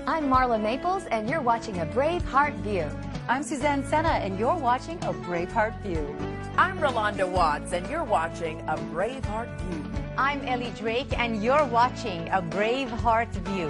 I'm Marla Maples, and you're watching A Brave Heart View. I'm Suzanne Senna, and you're watching A Brave Heart View. I'm Rolanda Watts, and you're watching A Brave Heart View. I'm Ellie Drake, and you're watching A Brave Heart View.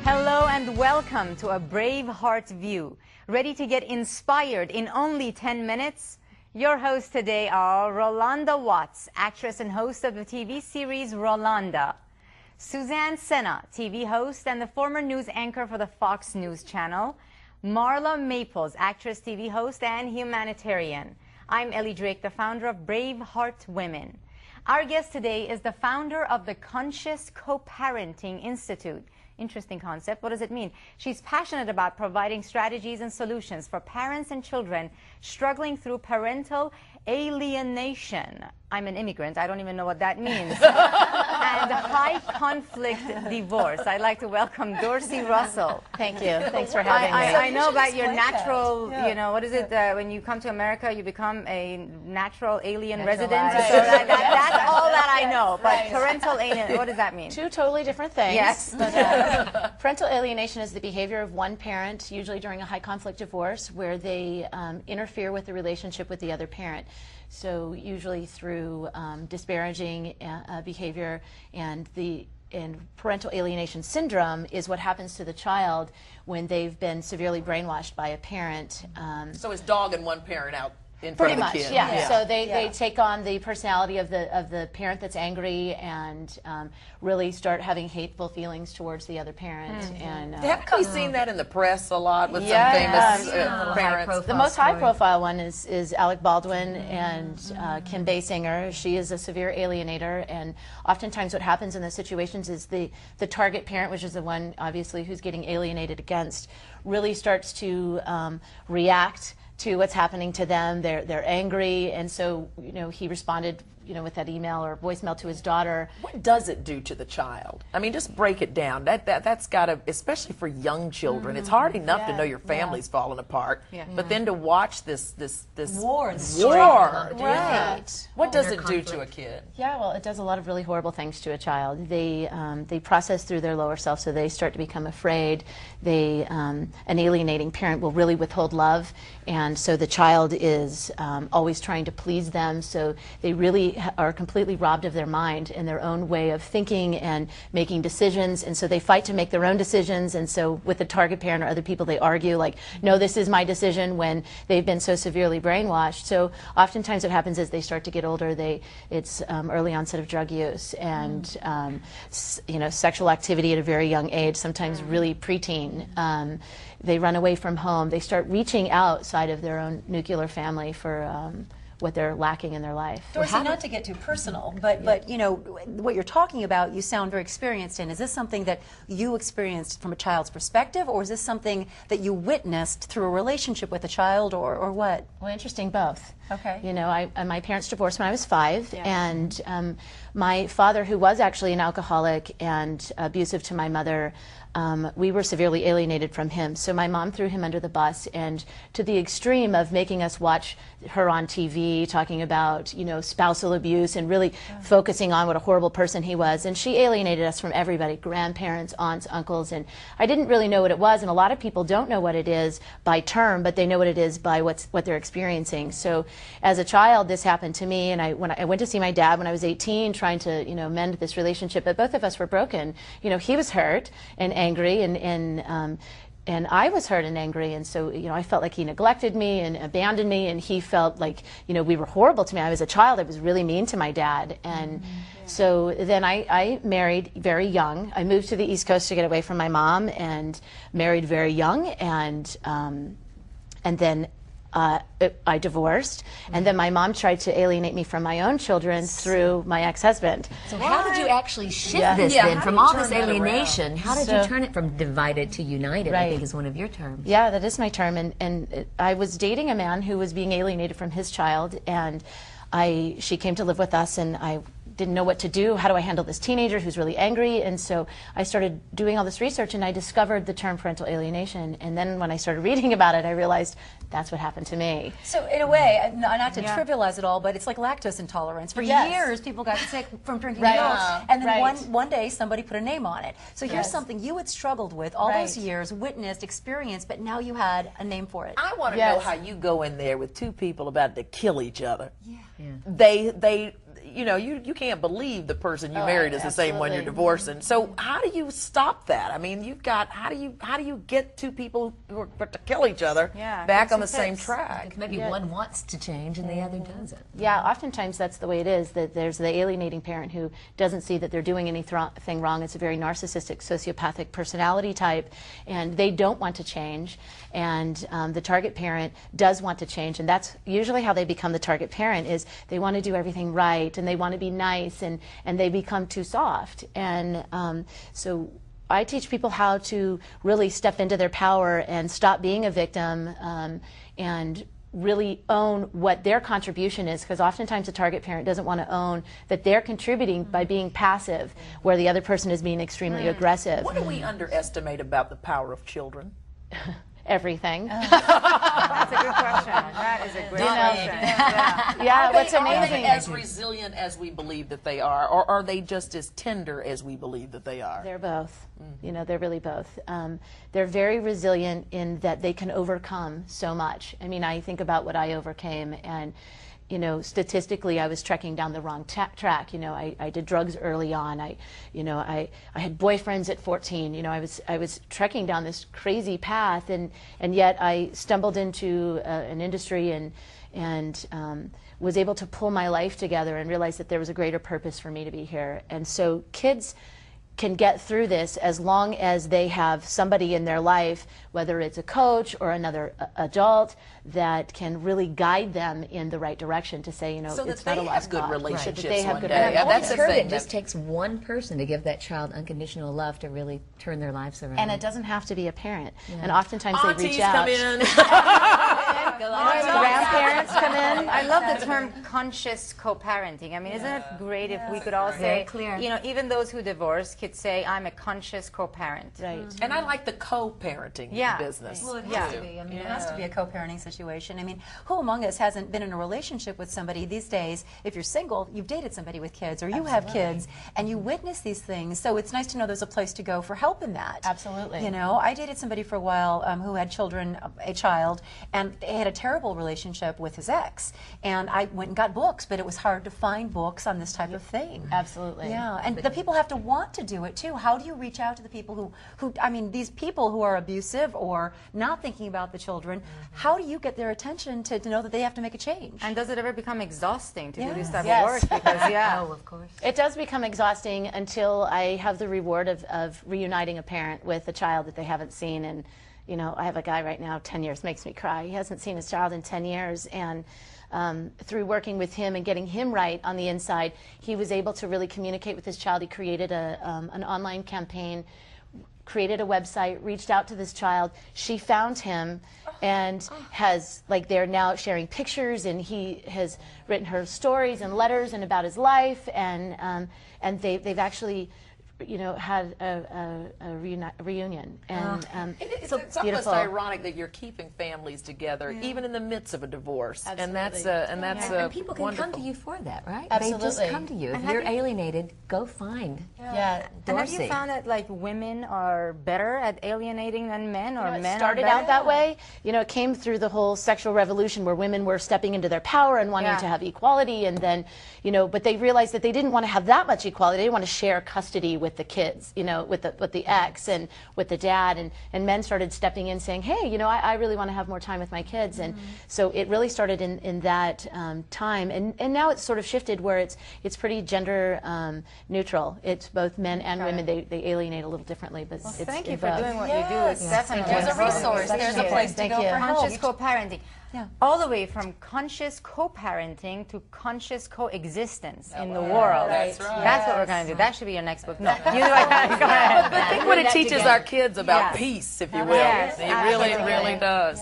Hello and welcome to A Brave Heart View. Ready to get inspired in only 10 minutes? Your hosts today are Rolanda Watts, actress and host of the TV series Rolanda; Suzanne Senna, TV host and the former news anchor for the Fox News Channel; Marla Maples, actress, TV host, and humanitarian. I'm Ellie Drake, the founder of Brave Heart Women. Our guest today is the founder of the Conscious CoParenting Institute. Interesting concept. What does it mean? She's passionate about providing strategies and solutions for parents and children struggling through parental alienation. I'm an immigrant. I don't even know what that means. And high conflict divorce. I'd like to welcome Dorcy Russell. Thank you. Thanks for having me. I know about your natural, you know, what is it? When you come to America, you become a natural alien resident. Right. So that's all that I know. But parental alien, what does that mean? Two totally different things. Yes. But, parental alienation is the behavior of one parent, usually during a high conflict divorce, where they interfere with the relationship with the other parent. So usually through disparaging behavior, and parental alienation syndrome is what happens to the child when they've been severely brainwashed by a parent. So it's dogging one parent out in Pretty front of much, the kid. yeah. So they take on the personality of the parent that's angry and really start having hateful feelings towards the other parent. And Haven't we seen that in the press a lot with Yeah. some famous parents? the most high-profile one is Alec Baldwin and Kim Basinger. She is a severe alienator, and oftentimes what happens in those situations is the target parent, which is the one obviously who's getting alienated against, really starts to react to what's happening to them. They're angry, and so he responded with that email or voicemail to his daughter. What does it do to the child? I mean, just break it down. That's got to, especially for young children, it's hard enough to know your family's falling apart, but then to watch this war. Right. What does it do to a kid? Yeah, well, it does a lot of really horrible things to a child. They process through their lower self, so they start to become afraid. An alienating parent will really withhold love, and so the child is always trying to please them, so they really are completely robbed of their mind and their own way of thinking and making decisions, and so they fight to make their own decisions. And so with the target parent or other people, they argue like, no, this is my decision, when they've been so severely brainwashed. So oftentimes what happens is they start to get older, it's early onset of drug use and sexual activity at a very young age, sometimes really preteen. They run away from home. They start reaching outside of their own nuclear family for what they're lacking in their life. Dorcy, not to get too personal, but what you're talking about, you sound very experienced in. Is this something that you experienced from a child's perspective, or is this something that you witnessed through a relationship with a child, or what? Well, interesting, both. Okay. My parents divorced when I was 5, and my father, who was actually an alcoholic and abusive to my mother, we were severely alienated from him. So my mom threw him under the bus, and to the extreme of making us watch her on TV talking about, spousal abuse and really focusing on what a horrible person he was. And she alienated us from everybody, grandparents, aunts, uncles. And I didn't really know what it was. And a lot of people don't know what it is by term, but they know what it is by what they're experiencing. So as a child, this happened to me. And when I went to see my dad when I was 18, trying to, mend this relationship, but both of us were broken. He was hurt and angry, and I was hurt and angry, and so I felt like he neglected me and abandoned me, and he felt like we were horrible to me. I was a child. I was really mean to my dad, and so then I married very young. I moved to the East Coast to get away from my mom, and married very young, and then I divorced, and then my mom tried to alienate me from my own children through my ex-husband. So how did you actually shift this then from all this alienation? How did you turn it from divided to united? I think is one of your terms. Yeah, that is my term, and I was dating a man who was being alienated from his child, and she came to live with us, and I didn't know what to do. How do I handle this teenager who's really angry? And so I started doing all this research, and I discovered the term parental alienation. And then when I started reading about it, I realized that's what happened to me. So in a way, not to trivialize it all, but it's like lactose intolerance. For years, people got sick from drinking milk, and then one day somebody put a name on it. So here's something you had struggled with all those years, witnessed, experienced, but now you had a name for it. I want to know how you go in there with two people about to kill each other. They you know, you can't believe the person you married is the same one you're divorcing. So how do you stop that? I mean, you've got, how do you get two people who are to kill each other back on the same track? Maybe one wants to change and the other doesn't. Yeah, oftentimes that's the way it is, that there's the alienating parent who doesn't see that they're doing anything wrong. It's a very narcissistic, sociopathic personality type, and they don't want to change. And the target parent does want to change, and that's usually how they become the target parent, is they want to do everything right, and they want to be nice, and they become too soft. And so I teach people how to really step into their power and stop being a victim, and really own what their contribution is, because oftentimes the target parent doesn't want to own that they're contributing by being passive, where the other person is being extremely aggressive. What do we underestimate about the power of children? Everything. That's a good question. That is a great question. Yeah, what's amazing. Are they as resilient as we believe that they are, or are they just as tender as we believe that they are? They're both. You know, they're really both. They're very resilient in that they can overcome so much. I mean, I think about what I overcame, and you know, statistically, I was trekking down the wrong track. You know, I did drugs early on. I had boyfriends at 14. You know, I was trekking down this crazy path, and yet I stumbled into an industry and was able to pull my life together and realize that there was a greater purpose for me to be here. And so kids can get through this as long as they have somebody in their life, whether it's a coach or another adult, that can really guide them in the right direction to say, you know, so it's that not a they lost have good cause. relationships That they have one good day. relationships. That's the heard thing. it just takes one person to give that child unconditional love to really turn their lives around. And it doesn't have to be a parent. And oftentimes they Aunties reach out. come in. Grandparents come in. I love the term conscious co-parenting. I mean, isn't it great if we could all say, you know, even those who divorce could say, I'm a conscious co-parent. Right. And I like the co-parenting business. Well, it has to be. I mean, it has to be a co-parenting situation. I mean, who among us hasn't been in a relationship with somebody these days? If you're single, you've dated somebody with kids, or you have kids, and you witness these things. So it's nice to know there's a place to go for help in that. Absolutely. You know, I dated somebody for a while who had children, a child, and they had a terrible relationship with his ex. And I went and got books, but it was hard to find books on this type of thing. Absolutely. Yeah, and the people have to want to do it too. How do you reach out to the people who I mean, these people who are abusive or not thinking about the children, how do you get their attention to know that they have to make a change? And does it ever become exhausting to do this type Yes. of work? Because, Oh, of course. It does become exhausting until I have the reward of reuniting a parent with a child that they haven't seen. And, you know, I have a guy right now, 10 years, makes me cry. He hasn't seen his child in 10 years. And through working with him and getting him right on the inside, he was able to really communicate with his child. He created an online campaign, created a website, reached out to this child. She found him and has, like, they're now sharing pictures, and he has written her stories and letters and about his life, and they've actually, you know, had a reunion. And It's so almost beautiful. ironic that you're keeping families together, even in the midst of a divorce. Absolutely. And that's And people can wonderful. come to you for that, right? Absolutely. They just come to you. If you're alienated, go find Yeah. and have Dorcy. you found that, like, women are better at alienating than men, or It men started are better? out that way. You know, it came through the whole sexual revolution where women were stepping into their power and wanting to have equality, and then, you know, but they realized that they didn't want to have that much equality. They didn't want to share custody with the kids, you know, with the ex and with the dad, and men started stepping in saying, hey, you know, I really want to have more time with my kids. And so it really started in that time, and now it's sort of shifted where it's pretty gender neutral. It's both men and women. They alienate a little differently, but it's Thank you in for both. doing what you do. It's definitely There's a important. resource. There's a place to Thank go you. for help. Conscious co-parenting. All the way from conscious co-parenting to conscious coexistence in the world. That's right. That's what we're going to do. That should be your next book. No, you know what? Go ahead. But think what it teaches our kids about peace, if you will. Yes, It really, absolutely. really does.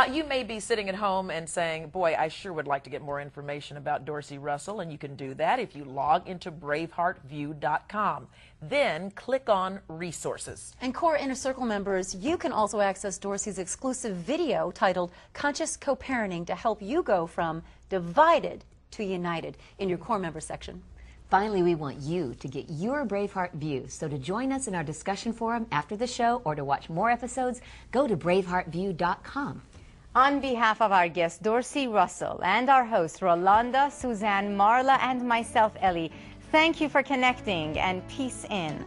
You may be sitting at home and saying, boy, I sure would like to get more information about Dorcy Russell, and you can do that if you log into braveheartview.com. Then click on Resources. And Core Inner Circle members, you can also access Dorcy's exclusive video titled Conscious Co-Parenting to help you go from divided to united in your Core member section. Finally, we want you to get your Braveheart view. So to join us in our discussion forum after the show or to watch more episodes, go to braveheartview.com. On behalf of our guest, Dorcy Russell, and our hosts, Rolanda, Suzanne, Marla, and myself, Ellie, thank you for connecting, and peace in.